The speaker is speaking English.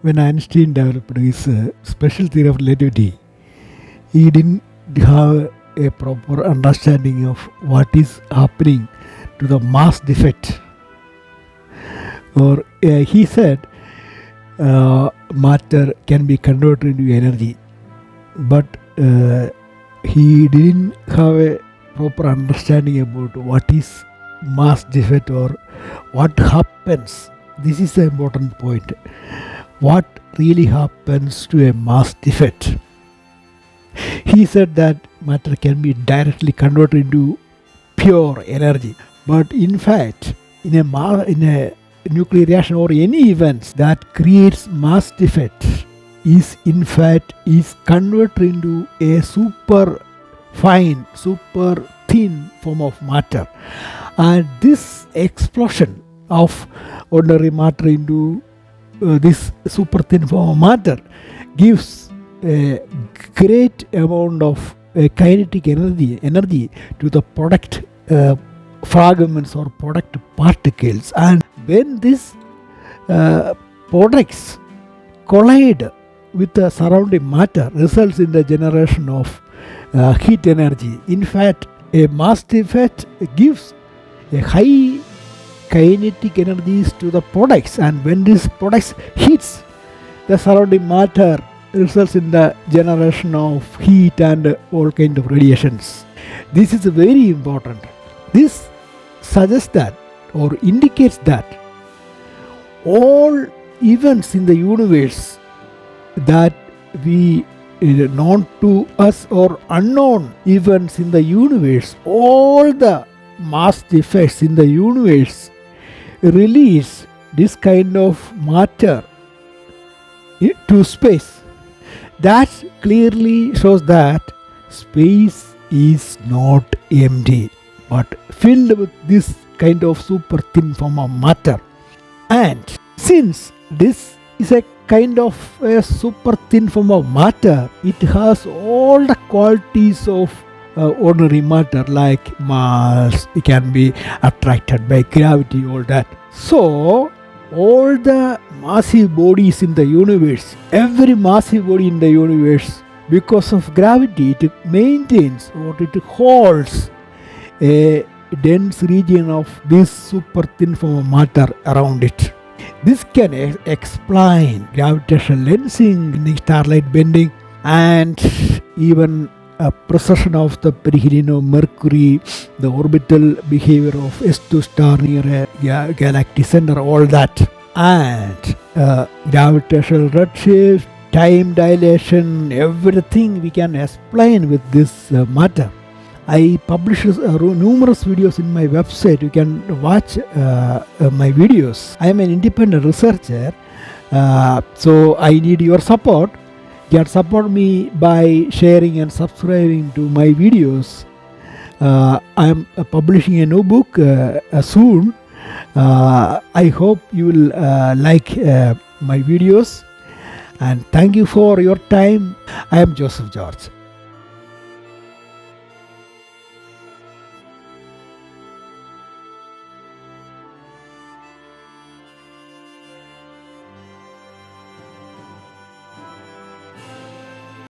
when Einstein developed his special theory of relativity, he didn't have a proper understanding of what is happening to the mass defect. Or he said matter can be converted into energy, but he didn't have a proper understanding about what is mass defect or what happens. This is the important point. What really happens to a mass defect? He said that matter can be directly converted into pure energy, but in fact, in a nuclear reaction or any events that creates mass defect is converted into a super fine, super thin form of matter, and this explosion of ordinary matter into this super thin form of matter gives a great amount of kinetic energy to the product fragments or product particles, and when these products collide with the surrounding matter results in the generation of heat energy. In fact, a mass defect gives a high kinetic energies to the products, and when these products hits the surrounding matter results in the generation of heat and all kind of radiations. This is very important. This suggests that or indicates that all events in the universe that we known to us or unknown events in the universe, all the mass defects in the universe release this kind of matter to space. That clearly shows that space is not empty but filled with this kind of super thin form of matter. And since this is a kind of a super thin form of matter, it has all the qualities of ordinary matter like mass, it can be attracted by gravity, all that. So all the massive bodies in the universe, every massive body in the universe, because of gravity, it maintains or it holds a dense region of this super thin form of matter around it. This can explain gravitational lensing, starlight bending, and even a precession of the perihelion of Mercury, the orbital behavior of S2 star near a galactic center, all that. And gravitational redshift, time dilation, everything we can explain with this matter. I publish numerous videos in my website. You can watch my videos. I am an independent researcher, so I need your support. You can support me by sharing and subscribing to my videos. I am publishing a new book soon. I hope you will like my videos, and thank you for your time. I am Joseph George.